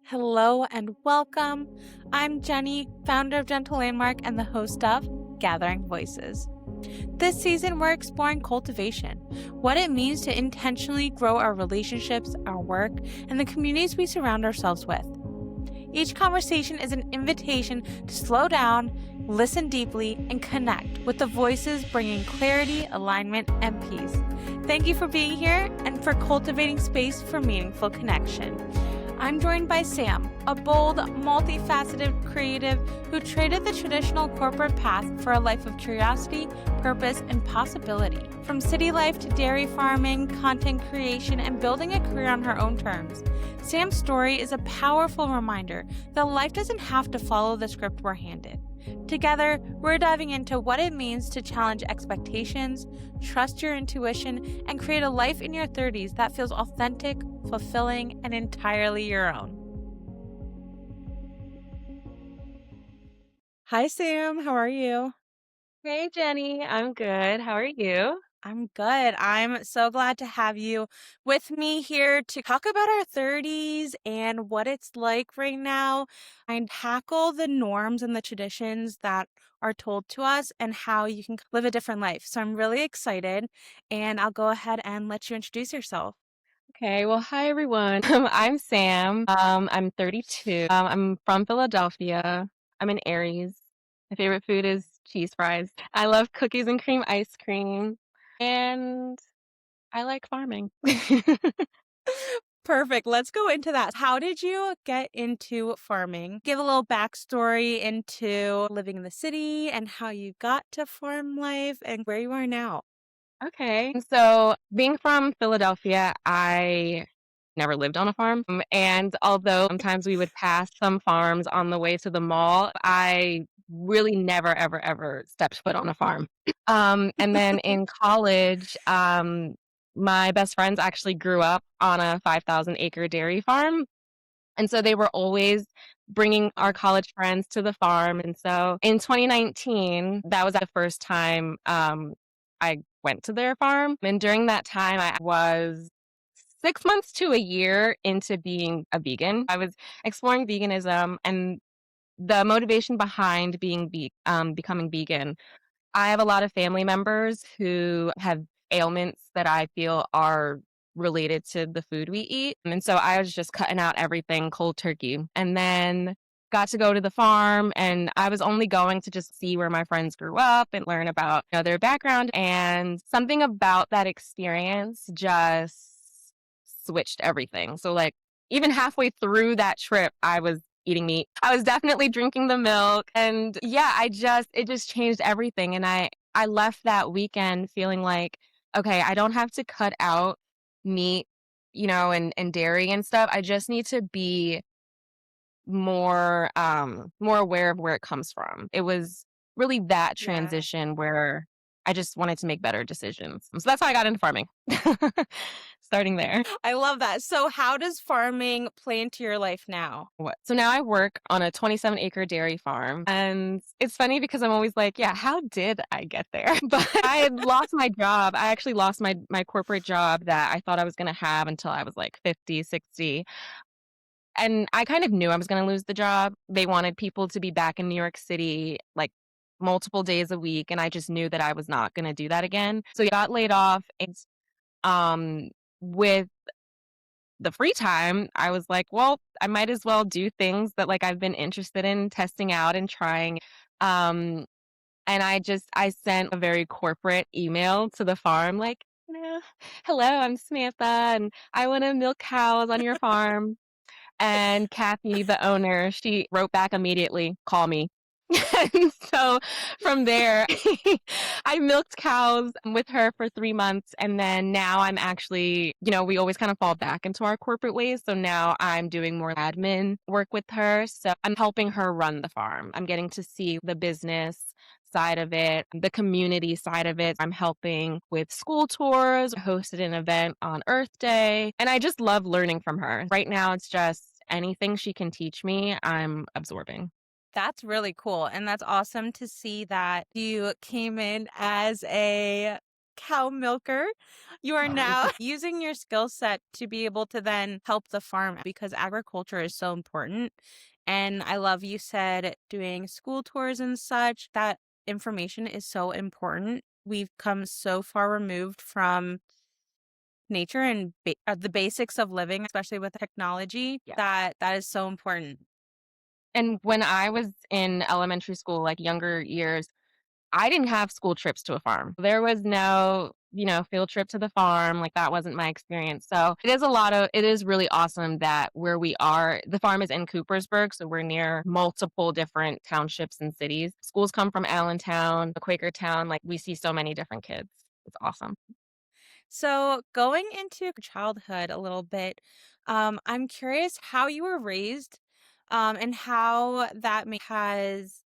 Hello and welcome. I'm Jenny, founder of Gentle Landmark and the host of Gathering Voices. This season, we're exploring cultivation, what it means to intentionally grow our relationships, our work, and the communities we surround ourselves with. Each conversation is an invitation to slow down, listen deeply, and connect with the voices bringing clarity, alignment, and peace. Thank you for being here and for cultivating space for meaningful connection. I'm joined by Sam, a bold, multifaceted creative who traded the traditional corporate path for a life of curiosity, purpose, and possibility. From city life to dairy farming, content creation, and building a career on her own terms, Sam's story is a powerful reminder that life doesn't have to follow the script we're handed. Together, we're diving into what it means to challenge expectations, trust your intuition, and create a life in your 30s that feels authentic, fulfilling, and entirely your own. Hi, Sam. How are you? Hey Jenny, I'm good. How are you? I'm good. I'm so glad to have you with me here to talk about our 30s and what it's like right now and tackle the norms and the traditions that are told to us and how you can live a different life. So I'm really excited and I'll go ahead and let you introduce yourself. Okay, well, hi everyone. I'm Sam. I'm 32. I'm from Philadelphia. I'm an Aries. My favorite food is cheese fries. I love cookies and cream ice cream, and I like farming. Perfect. Let's go into that. How did you get into farming? Give a little backstory into living in the city and how you got to farm life and where you are now. Okay, so being from Philadelphia, I never lived on a farm. And although sometimes we would pass some farms on the way to the mall, I really never, ever, ever stepped foot on a farm. And then in college, my best friends actually grew up on a 5,000-acre dairy farm. And so they were always bringing our college friends to the farm. And so in 2019, that was the first time I went to their farm. And during that time, I was 6 months to a year into being a vegan. I was exploring veganism and the motivation behind becoming vegan. I have a lot of family members who have ailments that I feel are related to the food we eat. And so I was just cutting out everything cold turkey. And then got to go to the farm, and I was only going to just see where my friends grew up and learn about, their background. And something about that experience just switched everything. So like even halfway through that trip, I was eating meat. I was definitely drinking the milk. And yeah, it just changed everything. And I left that weekend feeling like, okay, I don't have to cut out meat, and dairy and stuff. I just need to be more aware of where it comes from. It was really that Yeah. transition where I just wanted to make better decisions. So that's how I got into farming. Starting there. I love that. So, how does farming play into your life now? What? So now I work on a 27-acre dairy farm. And it's funny because I'm always like, yeah, how did I get there? But I had lost my job. I actually lost my corporate job that I thought I was going to have until I was like 50, 60. And I kind of knew I was going to lose the job. They wanted people to be back in New York City like multiple days a week. And I just knew that I was not going to do that again. So I got laid off. And with the free time, I was like, well, I might as well do things that like I've been interested in testing out and trying. Um, and I sent a very corporate email to the farm, like, hello, I'm Samantha, and I want to milk cows on your farm. And Kathy, the owner, she wrote back immediately, call me. And so from there, I milked cows with her for 3 months. And then now I'm actually, we always kind of fall back into our corporate ways. So now I'm doing more admin work with her. So I'm helping her run the farm. I'm getting to see the business side of it, the community side of it. I'm helping with school tours, hosted an event on Earth Day, and I just love learning from her. Right now, it's just anything she can teach me, I'm absorbing. That's really cool. And that's awesome to see that you came in as a cow milker. You are now using your skill set to be able to then help the farm because agriculture is so important. And I love you said doing school tours and such. That information is so important. We've come so far removed from nature and the basics of living, especially with technology, Yeah. that is so important. And when I was in elementary school, like younger years, I didn't have school trips to a farm. There was no, field trip to the farm. Like that wasn't my experience. So it is really awesome that where we are, the farm is in Coopersburg. So we're near multiple different townships and cities. Schools come from Allentown, the Quaker town. Like we see so many different kids. It's awesome. So, going into childhood a little bit, I'm curious how you were raised, and how that has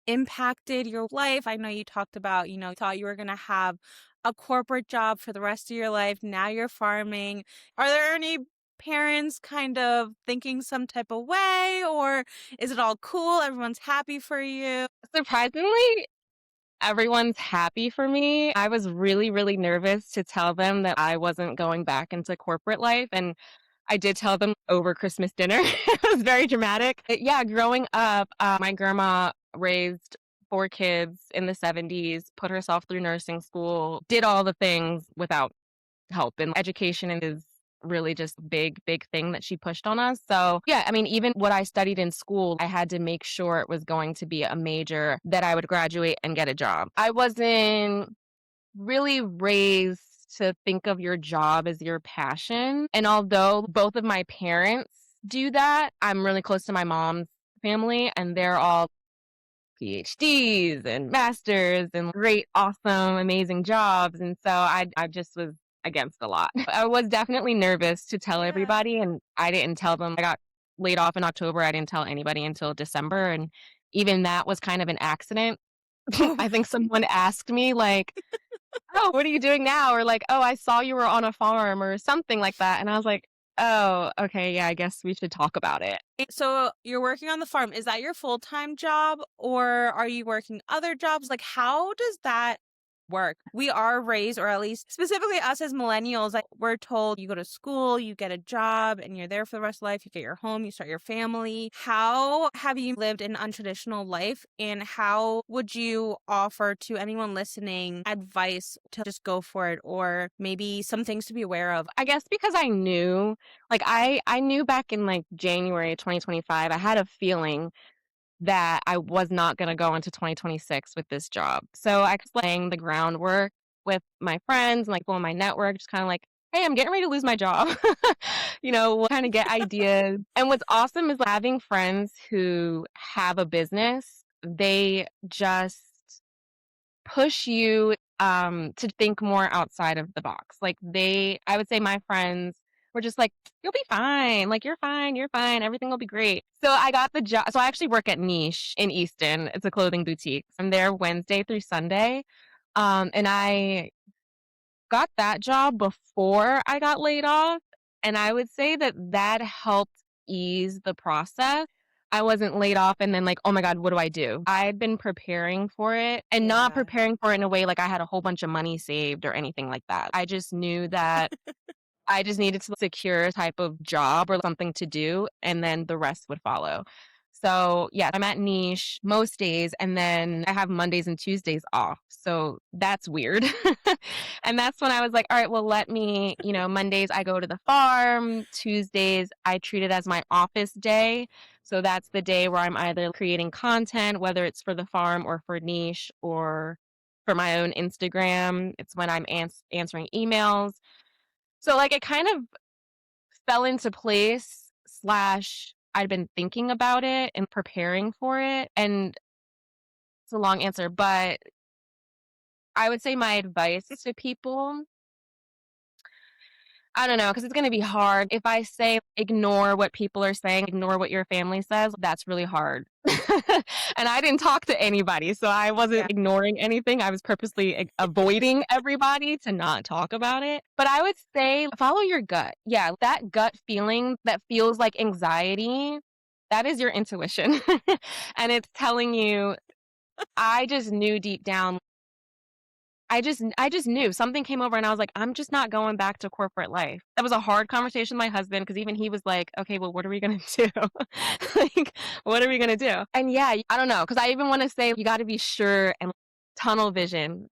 impacted your life. I know you talked about, thought you were going to have a corporate job for the rest of your life. Now you're farming. Are there any parents kind of thinking some type of way, or is it all cool? Everyone's happy for you? Surprisingly, everyone's happy for me. I was really, really nervous to tell them that I wasn't going back into corporate life. And I did tell them over Christmas dinner. It was very dramatic. But yeah, growing up, my grandma raised 4 kids in the 70s, put herself through nursing school, did all the things without help. And education is really just big, big thing that she pushed on us. So yeah, I mean, even what I studied in school, I had to make sure it was going to be a major that I would graduate and get a job. I wasn't really raised to think of your job as your passion. And although both of my parents do that, I'm really close to my mom's family and they're all PhDs and masters and great, awesome, amazing jobs. And so I just was against a lot. I was definitely nervous to tell Yeah. everybody and I didn't tell them. I got laid off in October. I didn't tell anybody until December. And even that was kind of an accident. Oh, I think someone asked me like, "Oh, what are you doing now?" Or like, "Oh, I saw you were on a farm," or something like that. And I was like, "Oh, okay, yeah, I guess we should talk about it." so you're working on the farm. Is that your full-time job, or are you working other jobs? Like, how does that work? We are raised, or at least specifically us as millennials, like we're told you go to school, you get a job, and you're there for the rest of life. You get your home, you start your family. How have you lived an untraditional life, and how would you offer to anyone listening advice to just go for it, or maybe some things to be aware of? I guess because I knew, like I knew back in like January 2025, I had a feeling that I was not going to go into 2026 with this job. So I was laying the groundwork with my friends and like people in my network, just kind of like, hey, I'm getting ready to lose my job. We'll kind of get ideas. And what's awesome is like, having friends who have a business, they just push you to think more outside of the box. Like I would say my friends were just like, you'll be fine. Like you're fine. Everything will be great. So I got the job. So I actually work at Niche in Easton. It's a clothing boutique. I'm there Wednesday through Sunday. And I got that job before I got laid off. And I would say that that helped ease the process. I wasn't laid off and then like, oh my God, what do I do? I'd been preparing for it and not Yeah. preparing for it in a way like I had a whole bunch of money saved or anything like that. I just knew that I just needed to secure a type of job or something to do, and then the rest would follow. So, yeah, I'm at Niche most days, and then I have Mondays and Tuesdays off. So that's weird. And that's when I was like, all right, well, let me, Mondays I go to the farm, Tuesdays I treat it as my office day. So that's the day where I'm either creating content, whether it's for the farm or for Niche or for my own Instagram. It's when I'm answering emails. So, like, it kind of fell into place slash I'd been thinking about it and preparing for it. And it's a long answer, but I would say my advice to people, I don't know, because it's going to be hard. If I say ignore what people are saying, ignore what your family says, that's really hard. And I didn't talk to anybody, so I Yeah. wasn't ignoring anything. I was purposely avoiding everybody to not talk about it. But I would say follow your gut. Yeah, that gut feeling that feels like anxiety, that is your intuition. And it's telling you, I just knew deep down I just knew something came over and I was like, I'm just not going back to corporate life. That was a hard conversation with my husband because even he was like, okay, well, what are we going to do? Like, what are we going to do? And yeah, I don't know. Cause I even want to say you got to be sure and tunnel vision,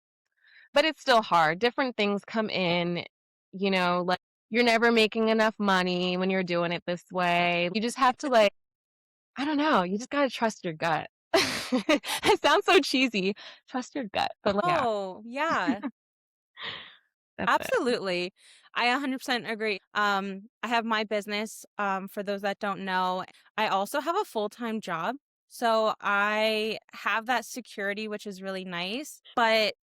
but it's still hard. Different things come in, like you're never making enough money when you're doing it this way. You just have to like, I don't know. You just got to trust your gut. It sounds so cheesy. Trust your gut. But like, yeah, Oh, yeah. that's it. Absolutely. I 100% agree. I have my business. For those that don't know, I also have a full-time job. So I have that security, which is really nice. But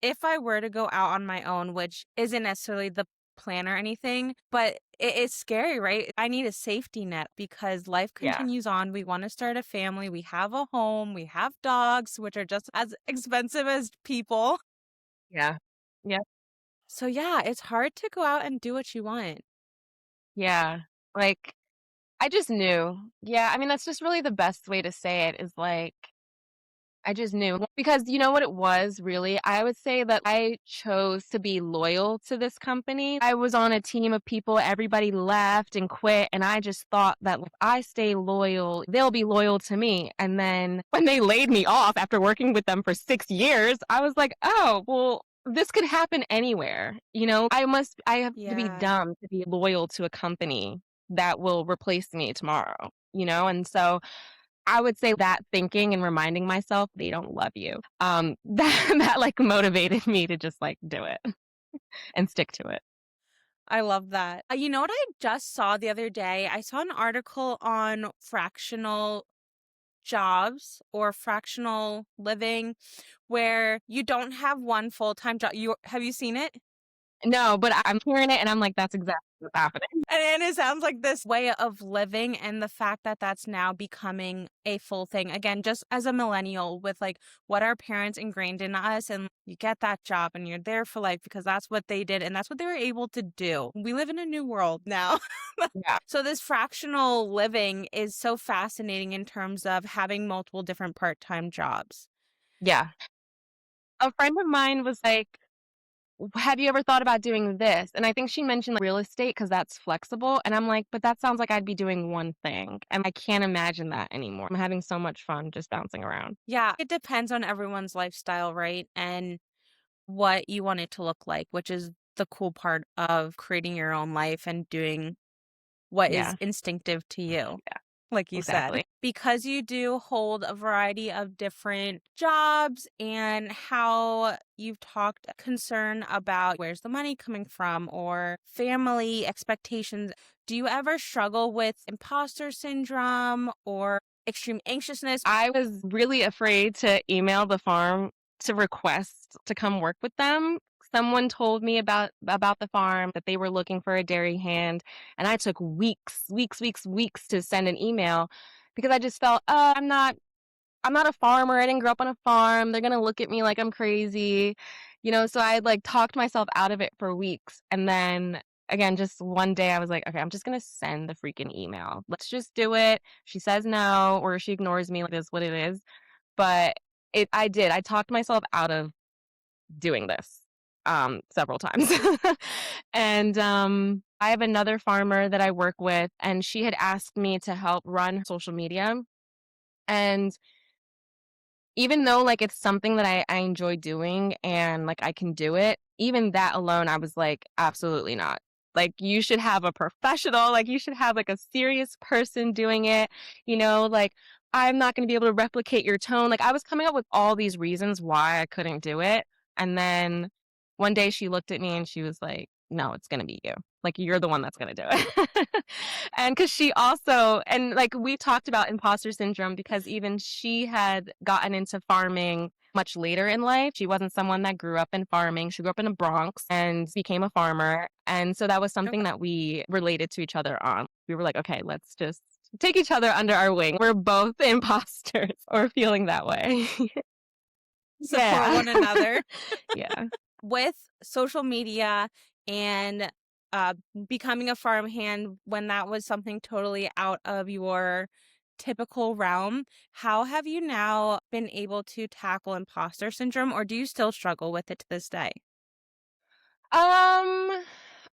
if I were to go out on my own, which isn't necessarily the plan or anything, but it's scary, right? I need a safety net because life Yeah. continues on. We want to start a family. We have a home. We have dogs, which are just as expensive as people. Yeah. Yeah. So yeah, it's hard to go out and do what you want. Yeah. Like, I just knew. Yeah, I mean, that's just really the best way to say it is like, I just knew because you know what it was really? I would say that I chose to be loyal to this company. I was on a team of people, everybody left and quit, and I just thought that if I stay loyal, they'll be loyal to me. And then when they laid me off after working with them for 6 years, I was like, "Oh, well, this could happen anywhere." I have to be Yeah. dumb to be loyal to a company that will replace me tomorrow, And so I would say that thinking and reminding myself they don't love you. That like motivated me to just like do it and stick to it. I love that. You know what I just saw the other day? I saw an article on fractional jobs or fractional living where you don't have one full-time job. Have you seen it? No, but I'm hearing it and I'm like, that's exactly what's happening. And it sounds like this way of living and the fact that that's now becoming a full thing. Again, just as a millennial with like what our parents ingrained in us and you get that job and you're there for life because that's what they did and that's what they were able to do. We live in a new world now. Yeah. So this fractional living is so fascinating in terms of having multiple different part-time jobs. Yeah. A friend of mine was like, have you ever thought about doing this? And I think she mentioned like, real estate because that's flexible. And I'm like, but that sounds like I'd be doing one thing. And I can't imagine that anymore. I'm having so much fun just bouncing around. Yeah, it depends on everyone's lifestyle, right? And what you want it to look like, which is the cool part of creating your own life and doing what is Yeah. instinctive to you, Yeah. like you said. Exactly. Because you do hold a variety of different jobs and how you've talked concern about where's the money coming from or family expectations, do you ever struggle with imposter syndrome or extreme anxiousness? I was really afraid to email the farm to request to come work with them. Someone told me about the farm that they were looking for a dairy hand, and I took weeks to send an email because I just felt, I'm not a farmer. I didn't grow up on a farm. They're gonna look at me like I'm crazy, So I like talked myself out of it for weeks, and then again, just one day I was like, okay, I'm just gonna send the freaking email. Let's just do it. She says no, or she ignores me. Like, it is what it is. But I did. I talked myself out of doing this several times, and I have another farmer that I work with, and she had asked me to help run social media, and even though, like, it's something that I enjoy doing and, like, I can do it, even that alone, I was like, "Absolutely not." Like, you should have a professional, like, you should have, like, a serious person doing it, like, I'm not gonna be able to replicate your tone. Like, I was coming up with all these reasons why I couldn't do it, and then one day she looked at me and she was like, "No, it's gonna be you. Like, you're the one that's gonna do it." And because she also and, like, we talked about imposter syndrome because even she had gotten into farming much later in life. She wasn't someone that grew up in farming. She grew up in the Bronx and became a farmer, and so that was something Okay. that we related to each other on. We were like, "Okay, let's just take each other under our wing. We're both imposters or feeling that way." Support Yeah. one another. Yeah. With social media and uh, becoming a farmhand when that was something totally out of your typical realm, how have you now been able to tackle imposter syndrome, or do you still struggle with it to this day?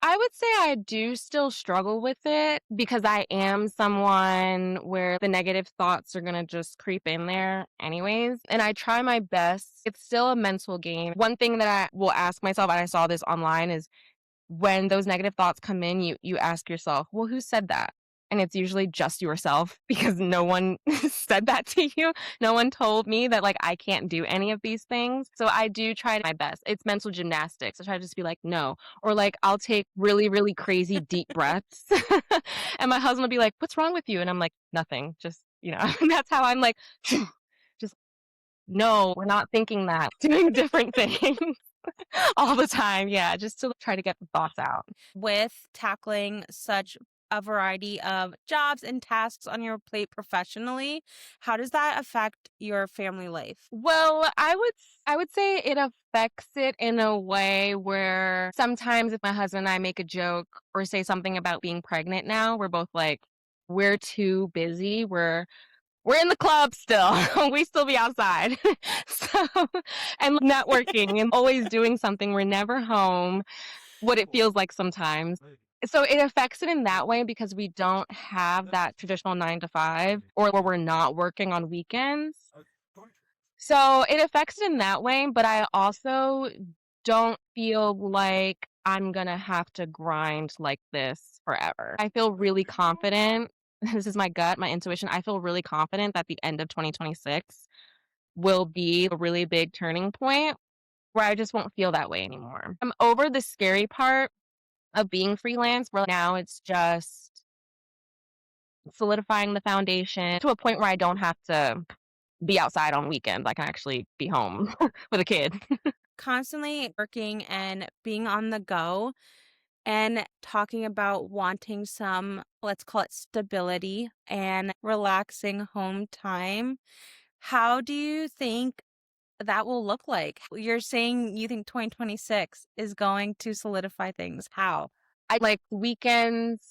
I would say I do still struggle with it because I am someone where the negative thoughts are going to just creep in there anyways. And I try my best. It's still a mental game. One thing that I will ask myself, and I saw this online, is when those negative thoughts come in, you ask yourself, well, who said that? And it's usually just yourself because no one said that to you. No one told me that like I can't do any of these things. So I do try my best. It's mental gymnastics. I try to just be like, no. Or like I'll take really, really crazy deep breaths. And my husband will be like, what's wrong with you? And I'm like, nothing. Just, and that's how I'm like, just no, we're not thinking that. Doing different things. All the time, yeah, just to try to get the thoughts out. With tackling such a variety of jobs and tasks on your plate professionally, how does that affect your family life? Well, I would say it affects it in a way where sometimes if my husband and I make a joke or say something about being pregnant now, we're both like, "We're too busy. We're in the club still. We still be outside." So, and networking and always doing something. We're never home. What it feels like sometimes. So it affects it in that way because we don't have that traditional 9 to 5 or where we're not working on weekends. So it affects it in that way, but I also don't feel like I'm gonna have to grind like this forever. I feel really confident. This is my gut, my intuition. I feel really confident that the end of 2026 will be a really big turning point where I just won't feel that way anymore. I'm over the scary part of being freelance, where now it's just solidifying the foundation to a point where I don't have to be outside on weekends. I can actually be home with a kid. Constantly working and being on the go and talking about wanting some, let's call it stability and relaxing home time. How do you think that will look like? You're saying you think 2026 is going to solidify things. How? I like weekends.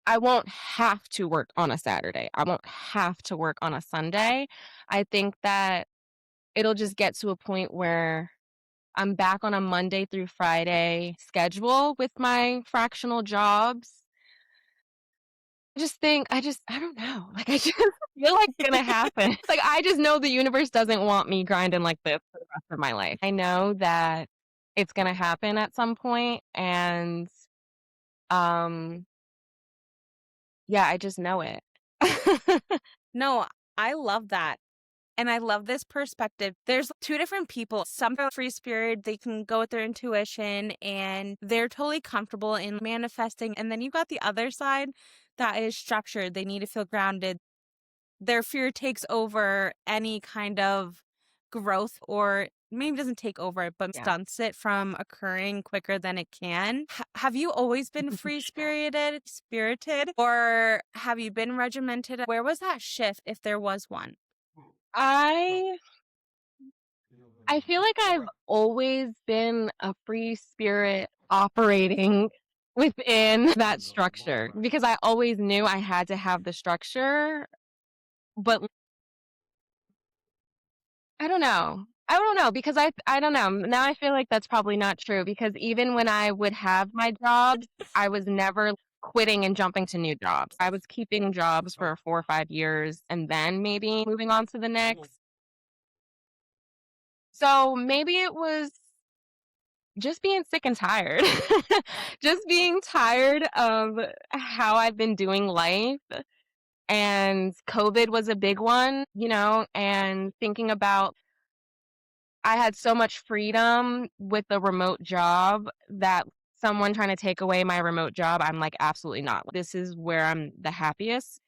I won't have to work on a Saturday. I won't have to work on a Sunday. I think that it'll just get to a point where I'm back on a Monday through Friday schedule with my fractional jobs. I don't know. Like, I just feel like it's gonna happen. Like, I just know the universe doesn't want me grinding like this for the rest of my life. I know that it's gonna happen at some point, and um, yeah, I just know it. No, I love that. And I love this perspective. There's two different people. Some are free spirit, they can go with their intuition and they're totally comfortable in manifesting. And then you've got the other side that is structured. They need to feel grounded. Their fear takes over any kind of growth, or maybe doesn't take over it, but Yeah. stunts it from occurring quicker than it can. Have you always been free spirited, or have you been regimented? Where was that shift, if there was one? I I feel like I've always been a free spirit operating within that structure because I always knew I had to have the structure, but I don't know. I don't know because I don't know. Now I feel like that's probably not true because even when I would have my jobs, I was never quitting and jumping to new jobs. I was keeping jobs for 4 or 5 years and then maybe moving on to the next. So maybe it was just being sick and tired. Just being tired of how I've been doing life. And COVID was a big one, and thinking about I had so much freedom with the remote job that someone trying to take away my remote job, I'm like, absolutely not. This is where I'm the happiest.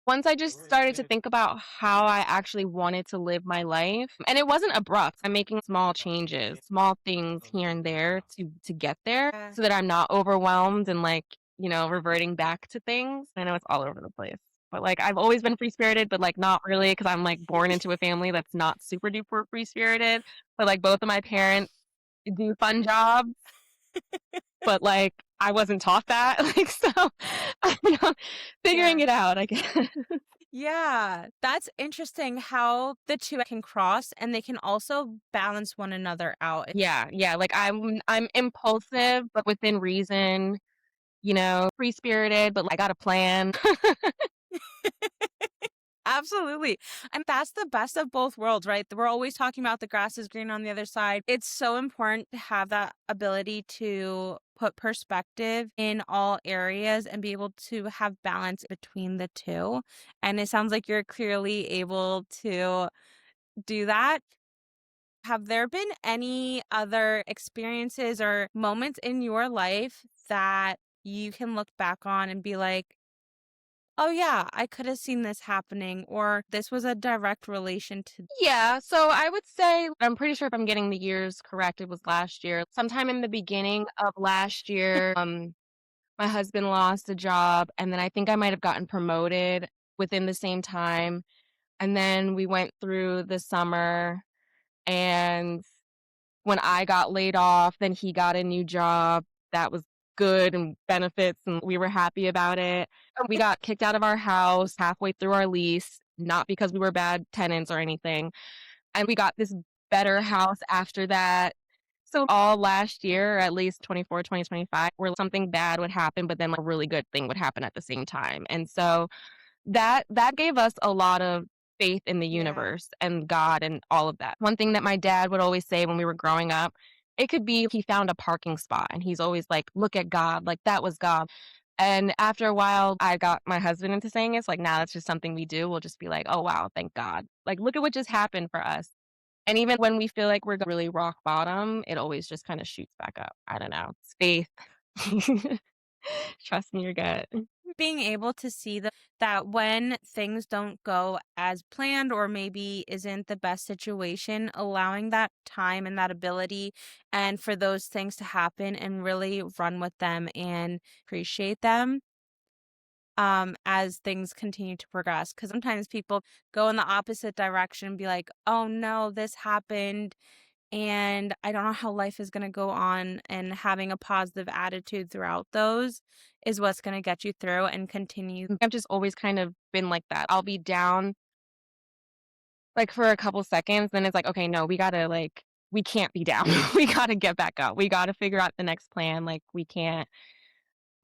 Once I just started to think about how I actually wanted to live my life, and it wasn't abrupt. I'm making small changes, small things here and there to get there so that I'm not overwhelmed and like, reverting back to things. I know it's all over the place. But like I've always been free spirited, but like not really because I'm like born into a family that's not super duper free spirited. But like both of my parents do fun jobs, but like I wasn't taught that. Like so, you know, figuring Yeah. it out, I guess. Yeah, that's interesting how the 2 can cross and they can also balance one another out. Yeah, yeah, like, I'm impulsive, but within reason, you know, free-spirited, but, like, I got a plan. Absolutely. And that's the best of both worlds, right? We're always talking about the grass is green on the other side. It's so important to have that ability to put perspective in all areas and be able to have balance between the two. And it sounds like you're clearly able to do that. Have there been any other experiences or moments in your life that you can look back on and be like, oh, yeah, I could have seen this happening, or this was a direct relation to. Yeah, so I would say I'm pretty sure if I'm getting the years correct, it was last year. Sometime in the beginning of last year, my husband lost a job, and then I think I might have gotten promoted within the same time, and then we went through the summer, and when I got laid off, then he got a new job that was good and benefits, and we were happy about it. We got kicked out of our house halfway through our lease, not because we were bad tenants or anything, and we got this better house after that. So all last year, at least 24, 2025, where something bad would happen, but then like a really good thing would happen at the same time. And so that gave us a lot of faith in the Yeah. universe and God and all of that. One thing that my dad would always say when we were growing up, it could be he found a parking spot and he's always like, "Look at God, like that was God." And after a while, I got my husband into saying it's like, now that's just something we do. We'll just be like, "Oh wow, thank God." Like, look at what just happened for us. And even when we feel like we're really rock bottom, it always just kind of shoots back up. I don't know. It's faith. Trust in your gut. Being able to see that when things don't go as planned or maybe isn't the best situation, allowing that time and that ability and for those things to happen and really run with them and appreciate them as things continue to progress. Because sometimes people go in the opposite direction and be like, oh no, this happened and I don't know how life is going to go on. And having a positive attitude throughout those is what's going to get you through and continue. I've just always kind of been like that. I'll be down like for a couple seconds, then it's like, okay, no, we gotta like we can't be down. We gotta get back up. We gotta figure out the next plan. Like we can't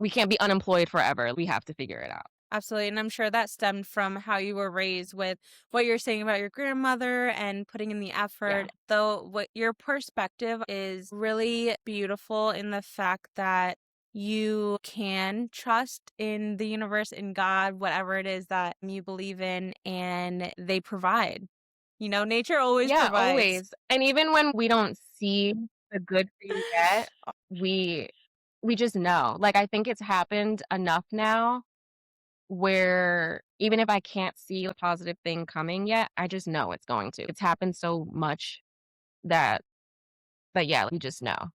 be unemployed forever. We have to figure it out. Absolutely. And I'm sure that stemmed from how you were raised with what you're saying about your grandmother and putting in the Yeah. effort. Though, what your perspective is really beautiful in the fact that you can trust in the universe, in God, whatever it is that you believe in, and they provide. Nature always Yeah, provides. always. And even when we don't see the good thing yet, we we just know. Like I think it's happened enough now where even if I can't see a positive thing coming yet, I just know it's going to. It's happened so much that yeah, we just know.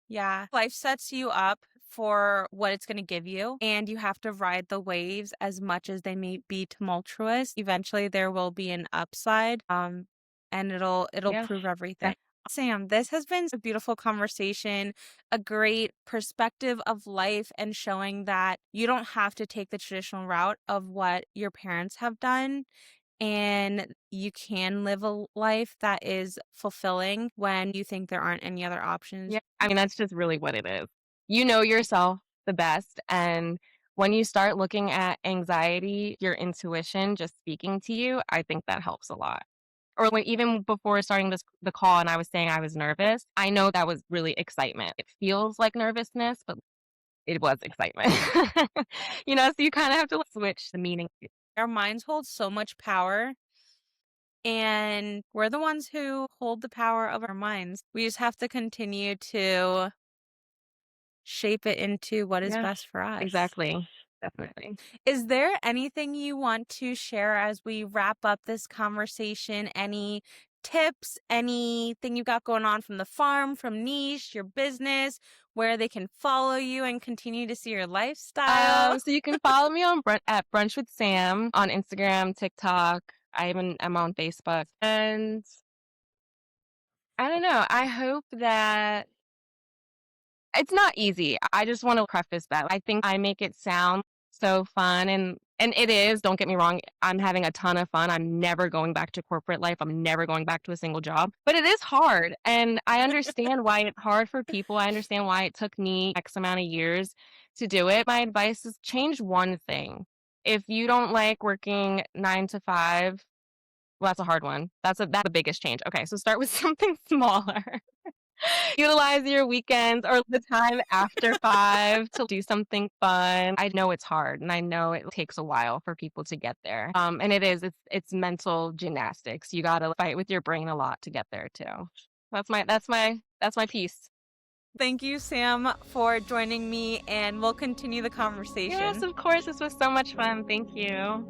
Yeah. Life sets you up for what it's going to give you, and you have to ride the waves as much as they may be tumultuous. Eventually there will be an upside. And it'll Yeah. prove Def- everything. Sam, this has been a beautiful conversation, a great perspective of life and showing that you don't have to take the traditional route of what your parents have done and you can live a life that is fulfilling when you think there aren't any other options. Yeah, I mean, that's just really what it is. You know yourself the best, and when you start looking at anxiety, your intuition just speaking to you, I think that helps a lot. Or when even before starting the call and I was saying I was nervous, I know that was really excitement. It feels like nervousness, but it was excitement. So you kinda have to switch the meaning. Our minds hold so much power, and we're the ones who hold the power of our minds. We just have to continue to shape it into what is Yeah, best for us. exactly. Definitely. Is there anything you want to share as we wrap up this conversation? Any tips, anything you got going on from the farm, from niche, your business, where they can follow you and continue to see your lifestyle? So you can follow me on at Brunch with Sam on Instagram, TikTok. I'm on Facebook, and I don't know. I hope that it's not easy. I just want to preface that. I think I make it sound so fun and And it is, don't get me wrong, I'm having a ton of fun. I'm never going back to corporate life. I'm never going back to a single job. But it is hard. And I understand why it's hard for people. I understand why it took me X amount of years to do it. My advice is change one thing. If you don't like working 9 to 5, well, that's a hard one. That's the biggest change. Okay, so start with something smaller. Utilize your weekends or the time after 5 to do something fun. I know it's hard, and I know it takes a while for people to get there. And it's mental gymnastics. You gotta fight with your brain a lot to get there too. That's my piece. Thank you, Sam, for joining me, and we'll continue the conversation. Yes, of course. This was so much fun. Thank you.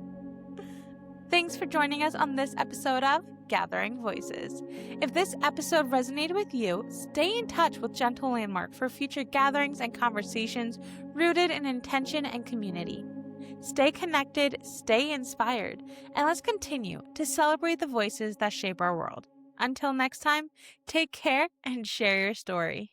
Thanks for joining us on this episode of Gathering Voices. If this episode resonated with you, stay in touch with Gentle Landmark for future gatherings and conversations rooted in intention and community. Stay connected, stay inspired, and let's continue to celebrate the voices that shape our world. Until next time, take care and share your story.